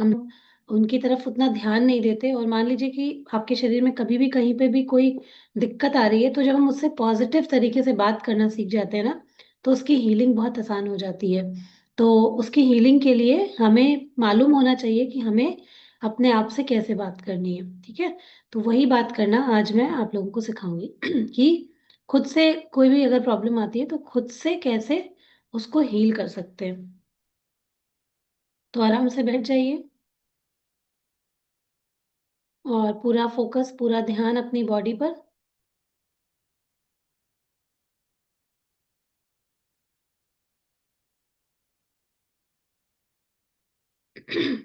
हम उनकी तरफ उतना ध्यान नहीं देते और मान लीजिए कि आपके शरीर में कभी भी कहीं पे भी कोई दिक्कत आ रही है, तो जब हम उससे पॉज़िटिव तरीके से बात करना सीख जाते हैं ना, तो उसकी हीलिंग बहुत आसान हो जाती है। तो उसकी हीलिंग के लिए हमें मालूम होना चाहिए कि हमें अपने आप से कैसे बात करनी है, ठीक है? तो वही बात करना आज मैं आप लोगों को सिखाऊँगी कि खुद से कोई भी अगर प्रॉब्लम आती है, तो खुद से कैसे उसको हील कर सकते हैं। तो आराम से बैठ जाइए और पूरा फ़ोकस, पूरा ध्यान अपनी बॉडी पर।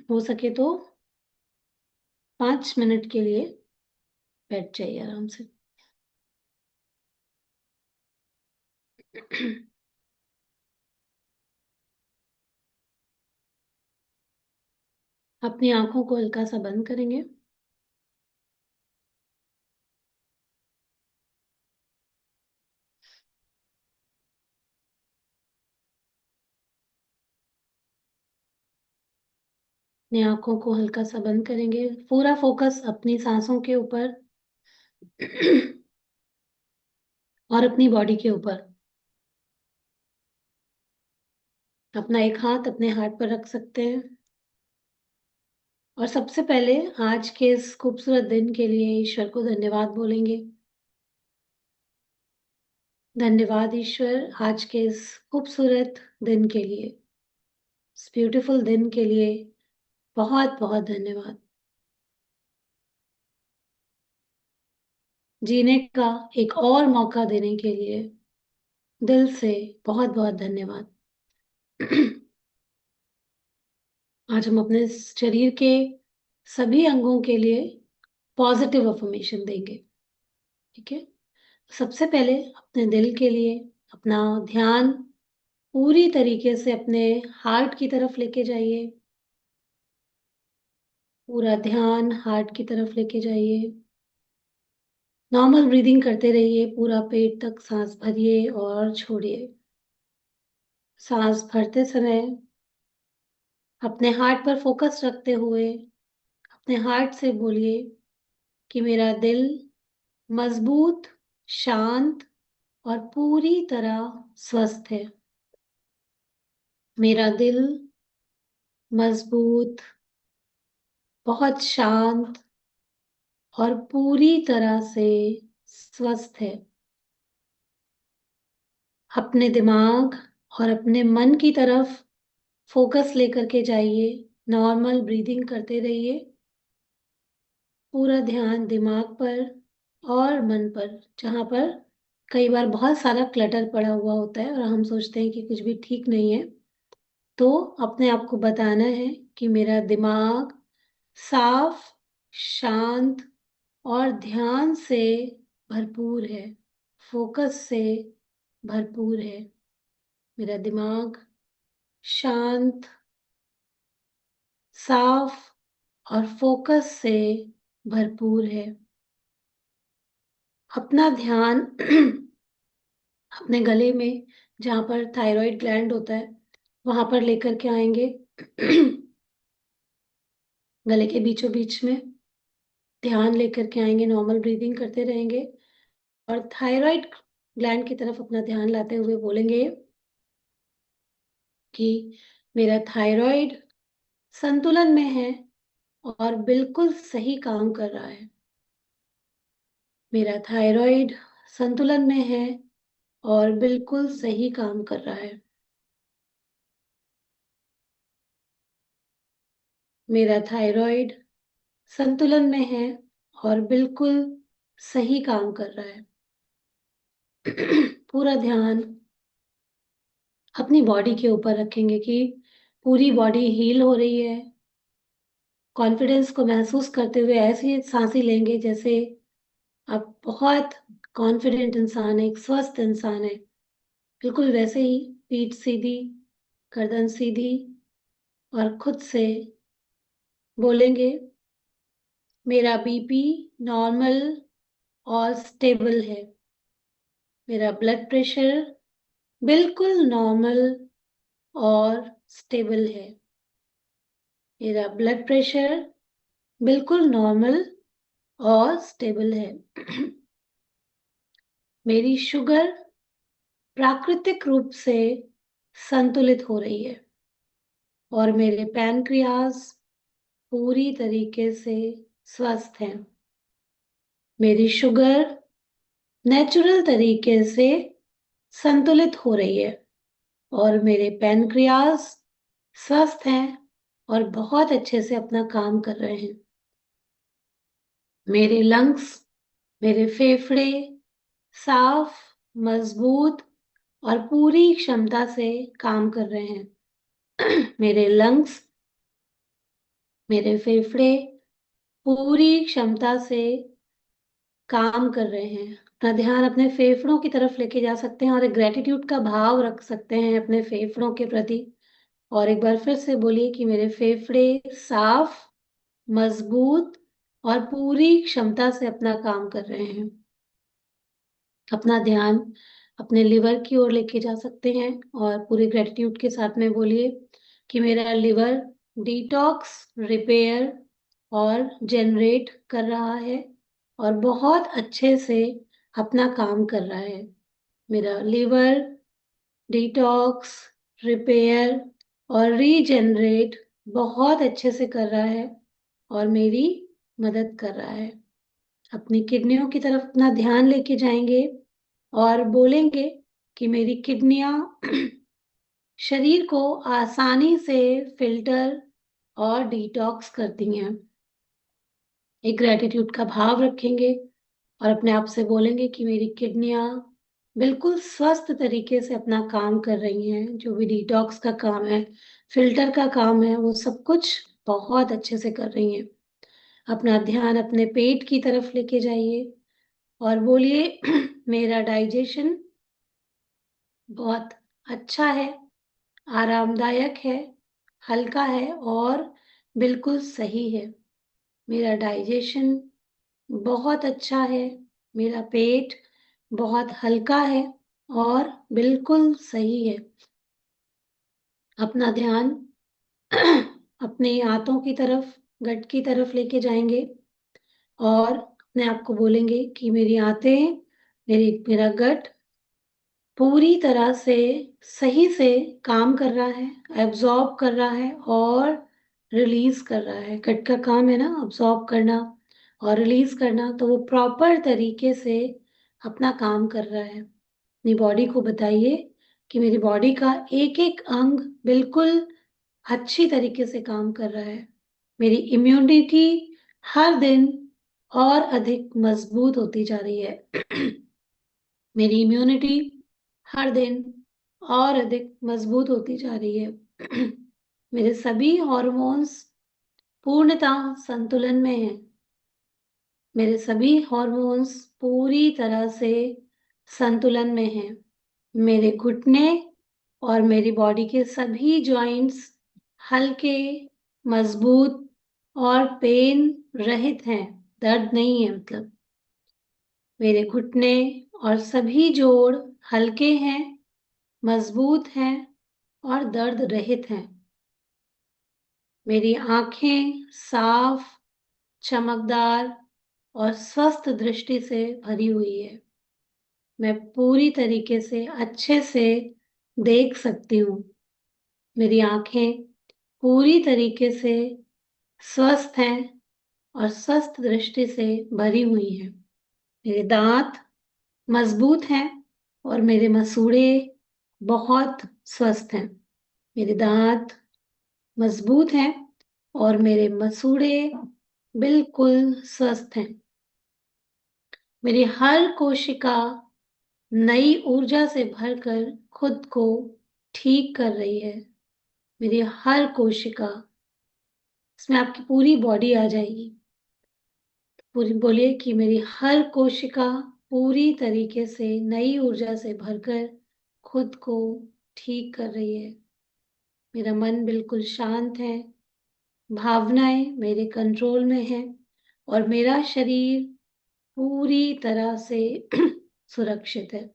हो सके तो 5 मिनट के लिए बैठ जाइए आराम से। अपनी आँखों को हल्का-सा बंद करेंगे। अपनी आँखों को हल्का-सा बंद करेंगे। पूरा फ़ोकस अपनी साँसों के ऊपर और अपनी बॉडी के ऊपर। अपना एक हाथ अपने हार्ट पर रख सकते हैं और सबसे पहले आज के इस खूबसूरत दिन के लिए ईश्वर को धन्यवाद बोलेंगे। धन्यवाद ईश्वर, आज के इस खूबसूरत दिन के लिए, इस ब्यूटीफुल दिन के लिए बहुत-बहुत धन्यवाद। जीने का एक और मौका देने के लिए दिल से बहुत-बहुत धन्यवाद। आज हम अपने शरीर के सभी अंगों के लिए पॉजिटिव अफ़र्मेशन देंगे, ठीक है? सबसे पहले अपने दिल के लिए अपना ध्यान पूरी तरीके से अपने हार्ट की तरफ लेके जाइए। पूरा ध्यान हार्ट की तरफ लेके जाइए। नॉर्मल ब्रीदिंग करते रहिए, पूरा पेट तक साँस भरिए और छोड़िए। साँस भरते समय अपने हार्ट पर फ़ोकस रखते हुए अपने हार्ट से बोलिए कि मेरा दिल मज़बूत, शांत और पूरी तरह स्वस्थ है। मेरा दिल मज़बूत, बहुत शांत और पूरी तरह से स्वस्थ है। अपने दिमाग और अपने मन की तरफ फ़ोकस लेकर के जाइए, नॉर्मल ब्रीदिंग करते रहिए। पूरा ध्यान दिमाग पर और मन पर, जहाँ पर कई बार बहुत सारा क्लटर पड़ा हुआ होता है और हम सोचते हैं कि कुछ भी ठीक नहीं है, तो अपने आप को बताना है कि मेरा दिमाग साफ, शांत और ध्यान से भरपूर है, फ़ोकस से भरपूर है। मेरा दिमाग शांत, साफ और फ़ोकस से भरपूर है। अपना ध्यान अपने गले में, जहाँ पर थायरॉइड ग्लैंड होता है, वहाँ पर लेकर के आएँगे। गले के बीचों-बीच में ध्यान लेकर के आएँगे, नॉर्मल ब्रीथिंग करते रहेंगे और थायरॉइड ग्लैंड की तरफ अपना ध्यान लाते हुए बोलेंगे कि मेरा थायरॉइड संतुलन में है और बिल्कुल सही काम कर रहा है। मेरा थायरॉइड संतुलन में है और बिल्कुल सही काम कर रहा है। मेरा थायरॉइड संतुलन में है और बिल्कुल सही काम कर रहा है। पूरा ध्यान अपनी बॉडी के ऊपर रखेंगे कि पूरी बॉडी हील हो रही है। कॉन्फिडेंस को महसूस करते हुए ऐसी साँसें लेंगे जैसे आप बहुत कॉन्फिडेंट इंसान हैं, एक स्वस्थ इंसान हैं। बिल्कुल वैसे ही पीठ सीधी, गर्दन सीधी और खुद से बोलेंगे, मेरा बीपी नॉर्मल और स्टेबल है। मेरा ब्लड प्रेशर बिल्कुल नॉर्मल और स्टेबल है। मेरा ब्लड प्रेशर बिल्कुल नॉर्मल और स्टेबल है। मेरी शुगर प्राकृतिक रूप से संतुलित हो रही है और मेरे पैनक्रियास पूरी तरीके से स्वस्थ हैं। मेरी शुगर नेचुरल तरीके से संतुलित हो रही है और मेरे पैनक्रियास स्वस्थ हैं और बहुत अच्छे से अपना काम कर रहे हैं। मेरे लंग्स, मेरे फेफड़े साफ, मजबूत और पूरी क्षमता से काम कर रहे हैं। मेरे लंग्स, मेरे फेफड़े पूरी क्षमता से काम कर रहे हैं। अपना ध्यान अपने फेफड़ों की तरफ लेके जा सकते हैं और एक ग्रेटिट्यूड का भाव रख सकते हैं अपने फेफड़ों के प्रति। और एक बार फिर से बोलिए कि मेरे फेफड़े साफ, मजबूत और पूरी क्षमता से अपना काम कर रहे हैं। अपना ध्यान अपने लिवर की ओर लेके जा सकते हैं और पूरी ग्रेटिट्यूड के साथ में बोलिए कि मेरा लिवर डिटॉक्स, रिपेयर और जनरेट कर रहा है और बहुत अच्छे से अपना काम कर रहा है। मेरा लिवर डिटॉक्स, रिपेयर और रीजनरेट बहुत अच्छे से कर रहा है और मेरी मदद कर रहा है। अपनी किडनियों की तरफ अपना ध्यान लेके जाएंगे और बोलेंगे कि मेरी किडनियां शरीर को आसानी से फिल्टर और डिटॉक्स करती हैं। एक ग्रेटिट्यूड का भाव रखेंगे और अपने आप से बोलेंगे कि मेरी किडनियां बिल्कुल स्वस्थ तरीके से अपना काम कर रही हैं। जो भी डिटॉक्स का काम है, फिल्टर का काम है, वो सब कुछ बहुत अच्छे से कर रही हैं। अपना ध्यान अपने पेट की तरफ लेके जाइए और बोलिए मेरा डाइजेशन बहुत अच्छा है, आरामदायक है, हल्का है और बिल्कुल सही है। मेरा डाइजेशन बहुत अच्छा है, मेरा पेट बहुत हल्का है और बिल्कुल सही है। अपना ध्यान अपने आंतों की तरफ, गट की तरफ लेके जाएंगे और अपने आप को बोलेंगे कि मेरी आंतें, मेरा गट पूरी तरह से सही से काम कर रहा है, एब्जॉर्ब कर रहा है और रिलीज कर रहा है। गट का काम है ना अब्जॉर्ब करना और रिलीज करना, तो वो प्रॉपर तरीके से अपना काम कर रहा है। अपनी बॉडी को बताइए कि मेरी बॉडी का एक एक अंग बिल्कुल अच्छी तरीके से काम कर रहा है। मेरी इम्यूनिटी हर दिन और अधिक मजबूत होती जा रही है। मेरी इम्यूनिटी हर दिन और अधिक मजबूत होती जा रही है। मेरे सभी हॉर्मोन्स पूर्णतः संतुलन में हैं। मेरे सभी हॉर्मोन्स पूरी तरह से संतुलन में हैं। मेरे घुटने और मेरी बॉडी के सभी जॉइंट्स हल्के, मजबूत और पेन रहित हैं। दर्द नहीं है मतलब। मेरे घुटने और सभी जोड़ हल्के हैं, मजबूत हैं और दर्द रहित हैं। मेरी आंखें साफ, चमकदार और स्वस्थ दृष्टि से भरी हुई है। मैं पूरी तरीके से अच्छे से देख सकती हूँ। मेरी आंखें पूरी तरीके से स्वस्थ हैं और स्वस्थ दृष्टि से भरी हुई हैं। मेरे दांत मजबूत हैं और मेरे मसूड़े बहुत स्वस्थ हैं। मेरे दांत मजबूत हैं और मेरे मसूड़े बिल्कुल स्वस्थ हैं। मेरी हर कोशिका नई ऊर्जा से भरकर खुद को ठीक कर रही है। मेरी हर कोशिका, इसमें आपकी पूरी बॉडी आ जाएगी। पूरी बोलिए कि मेरी हर कोशिका पूरी तरीके से नई ऊर्जा से भरकर खुद को ठीक कर रही है। मेरा मन बिल्कुल शांत है, भावनाएं मेरे कंट्रोल में हैं और मेरा शरीर पूरी तरह से सुरक्षित है।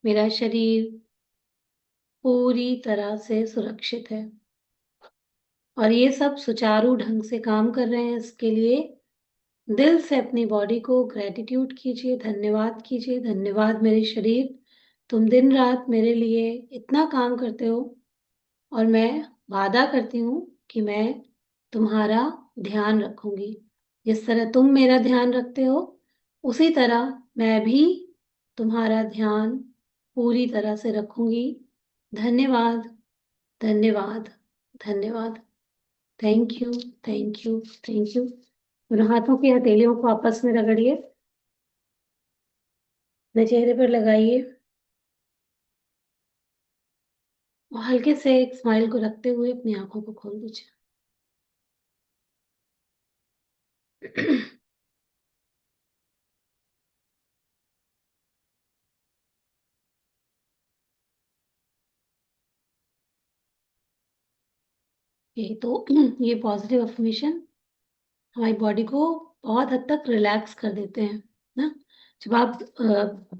मेरा शरीर पूरी तरह से सुरक्षित है और ये सब सुचारू ढंग से काम कर रहे हैं। इसके लिए दिल से अपनी बॉडी को ग्रेटिट्यूड कीजिए, धन्यवाद कीजिए। धन्यवाद मेरे शरीर, तुम दिन रात मेरे लिए इतना काम करते हो और मैं वादा करती हूँ कि मैं तुम्हारा ध्यान रखूंगी। जिस तरह तुम मेरा ध्यान रखते हो उसी तरह मैं भी तुम्हारा ध्यान पूरी तरह से रखूंगी। धन्यवाद, धन्यवाद, धन्यवाद। Thank you, thank you, thank you. दोनों हाथों की हथेलियों को आपस में रगड़िए, अपने चेहरे पर लगाइए और हल्के से एक स्माइल को रखते हुए अपनी आंखों को खोल दीजिए। ये तो ये पॉजिटिव अफर्मेशन हमारी बॉडी को बहुत हद तक रिलैक्स कर देते हैं ना। जब आप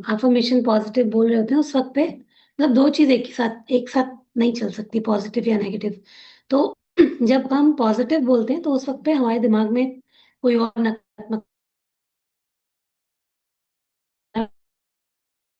अफर्मेशन पॉजिटिव बोल रहे होते हैं उस वक्त पे मतलब दो चीज एक साथ नहीं चल सकती, पॉजिटिव या नेगेटिव। तो जब हम पॉजिटिव बोलते हैं तो उस वक्त पे हमारे दिमाग में कोई और नकारात्मक